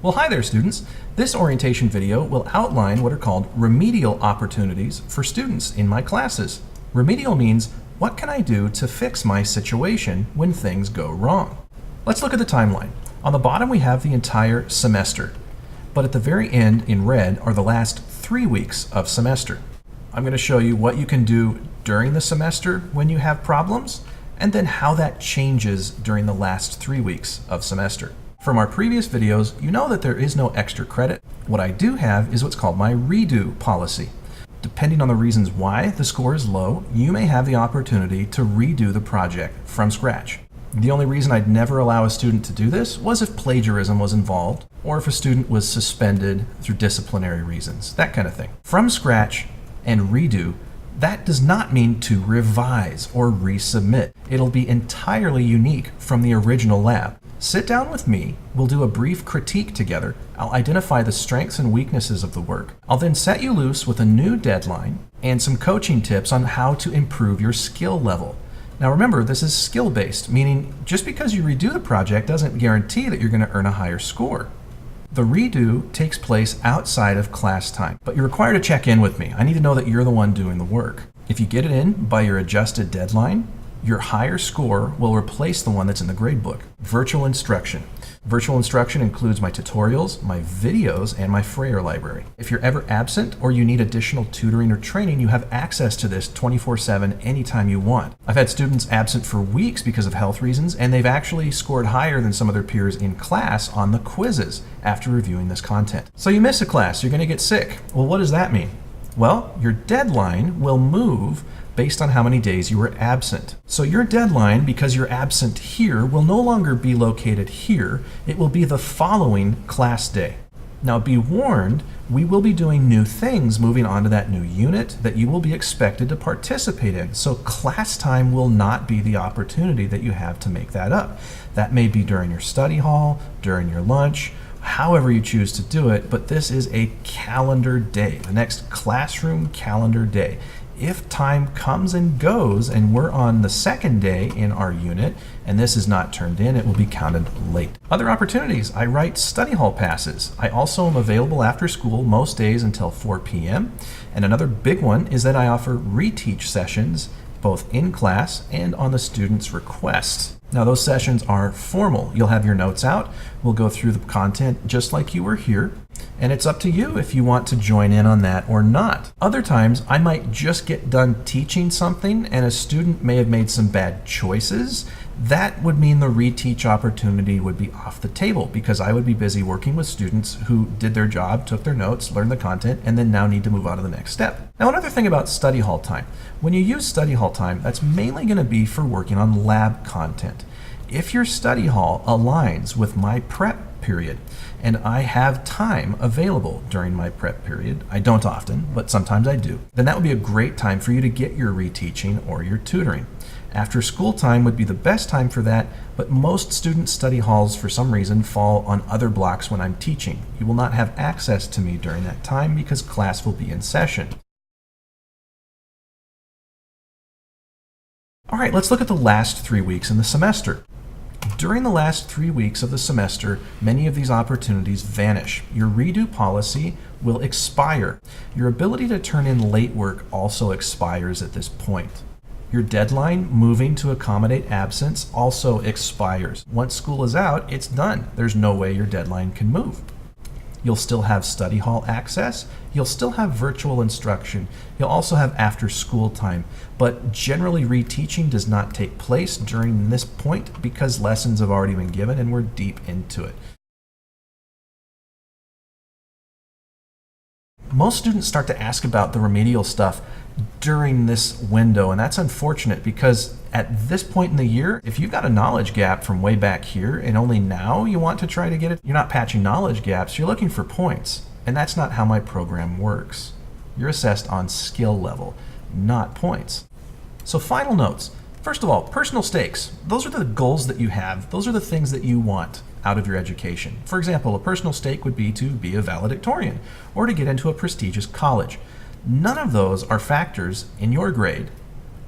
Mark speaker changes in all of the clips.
Speaker 1: Well, hi there, students. This orientation video will outline what are called remedial opportunities for students in my classes. Remedial means, what can I do to fix my situation when things go wrong? Let's look at the timeline. On the bottom, we have the entire semester, but at the very end, in red, are the last 3 weeks of semester. I'm going to show you what you can do during the semester when you have problems, and then how that changes during the last 3 weeks of semester. From our previous videos, you know that there is no extra credit. What I do have is what's called my redo policy. Depending on the reasons why the score is low, you may have the opportunity to redo the project from scratch. The only reason I'd never allow a student to do this was if plagiarism was involved, or if a student was suspended through disciplinary reasons, that kind of thing. From scratch and redo, that does not mean to revise or resubmit. It'll be entirely unique from the original lab. Sit down with me, we'll do a brief critique together, I'll identify the strengths and weaknesses of the work. I'll then set you loose with a new deadline and some coaching tips on how to improve your skill level. Now remember, this is skill-based, meaning just because you redo the project doesn't guarantee that you're going to earn a higher score. The redo takes place outside of class time, but you're required to check in with me. I need to know that you're the one doing the work. If you get it in by your adjusted deadline, your higher score will replace the one that's in the gradebook. Virtual instruction. Virtual instruction includes my tutorials, my videos, and my Frayer library. If you're ever absent or you need additional tutoring or training, you have access to this 24/7 anytime you want. I've had students absent for weeks because of health reasons, and they've actually scored higher than some of their peers in class on the quizzes after reviewing this content. So you miss a class, you're going to get sick. Well, what does that mean? Well, your deadline will move based on how many days you were absent. So your deadline, because you're absent here, will no longer be located here. It will be the following class day. Now be warned, we will be doing new things moving on to that new unit that you will be expected to participate in. So class time will not be the opportunity that you have to make that up. That may be during your study hall, during your lunch, however you choose to do it, but this is a calendar day, the next classroom calendar day. If time comes and goes and we're on the second day in our unit and this is not turned in, it will be counted late. Other opportunities, I write study hall passes. I also am available after school most days until 4 p.m. And another big one is that I offer reteach sessions both in class and on the student's request. Now those sessions are formal. You'll have your notes out. We'll go through the content just like you were here. And it's up to you if you want to join in on that or not. Other times, I might just get done teaching something and a student may have made some bad choices. That would mean the reteach opportunity would be off the table because I would be busy working with students who did their job, took their notes, learned the content, and then now need to move on to the next step. Now, another thing about study hall time. When you use study hall time, that's mainly going to be for working on lab content. If your study hall aligns with my prep period, and I have time available during my prep period, I don't often, but sometimes I do, then that would be a great time for you to get your reteaching or your tutoring. After school time would be the best time for that, but most student study halls for some reason fall on other blocks when I'm teaching. You will not have access to me during that time because class will be in session. All right, let's look at the last 3 weeks in the semester. During the last 3 weeks of the semester, many of these opportunities vanish. Your redo policy will expire. Your ability to turn in late work also expires at this point. Your deadline, moving to accommodate absence, also expires. Once school is out, it's done. There's no way your deadline can move. You'll still have study hall access. You'll still have virtual instruction. You'll also have after school time. But generally reteaching does not take place during this point because lessons have already been given and we're deep into it. Most students start to ask about the remedial stuff during this window, and that's unfortunate because at this point in the year, if you've got a knowledge gap from way back here and only now you want to try to get it, you're not patching knowledge gaps, you're looking for points. And that's not how my program works. You're assessed on skill level, not points. So final notes. First of all, personal stakes. Those are the goals that you have. Those are the things that you want out of your education. For example, a personal stake would be to be a valedictorian or to get into a prestigious college. None of those are factors in your grade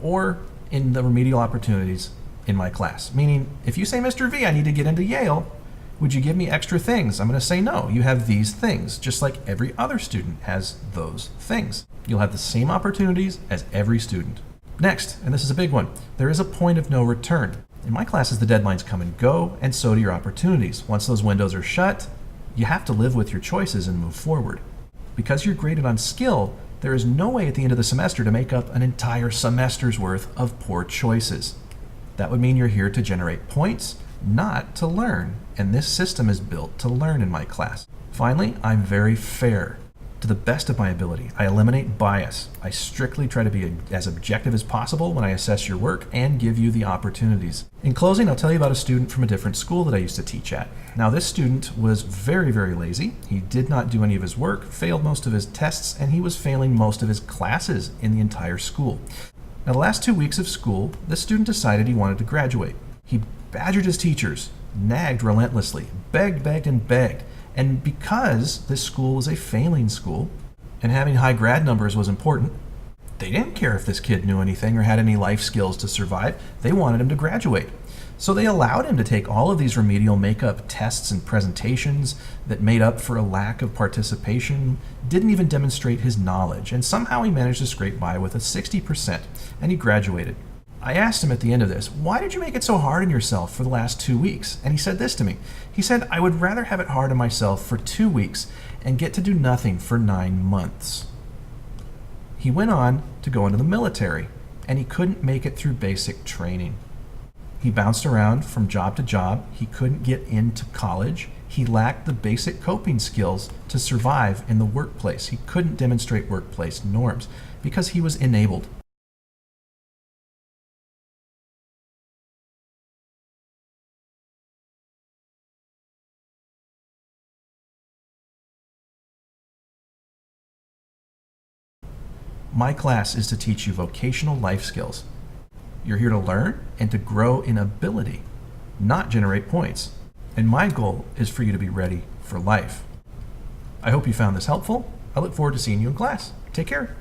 Speaker 1: or in the remedial opportunities in my class. Meaning, if you say, Mr. V, I need to get into Yale, Would you give me extra things? I'm going to say no. You have these things, just like every other student has those things. You'll have the same opportunities as every student. Next, and this is a big one, there is a point of no return. In my classes, the deadlines come and go, and so do your opportunities. Once those windows are shut, you have to live with your choices and move forward. Because you're graded on skill, there is no way at the end of the semester to make up an entire semester's worth of poor choices. That would mean you're here to generate points, not to learn, and this system is built to learn in my class. Finally, I'm very fair. To the best of my ability, I eliminate bias. I strictly try to be as objective as possible when I assess your work and give you the opportunities. In closing, I'll tell you about a student from a different school that I used to teach at. Now, this student was very, very lazy. He did not do any of his work, failed most of his tests, and he was failing most of his classes in the entire school. Now, the last 2 weeks of school, this student decided he wanted to graduate. He badgered his teachers, nagged relentlessly, begged, and begged. And because this school was a failing school and having high grad numbers was important, they didn't care if this kid knew anything or had any life skills to survive. They wanted him to graduate. So they allowed him to take all of these remedial makeup tests and presentations that made up for a lack of participation, didn't even demonstrate his knowledge, and somehow he managed to scrape by with a 60%, and he graduated. I asked him at the end of this, why did you make it so hard on yourself for the last 2 weeks? And he said this to me. He said, I would rather have it hard on myself for 2 weeks and get to do nothing for 9 months. He went on to go into the military, and he couldn't make it through basic training. He bounced around from job to job. He couldn't get into college. He lacked the basic coping skills to survive in the workplace. He couldn't demonstrate workplace norms because he was enabled. My class is to teach you vocational life skills. You're here to learn and to grow in ability, not generate points. And my goal is for you to be ready for life. I hope you found this helpful. I look forward to seeing you in class. Take care.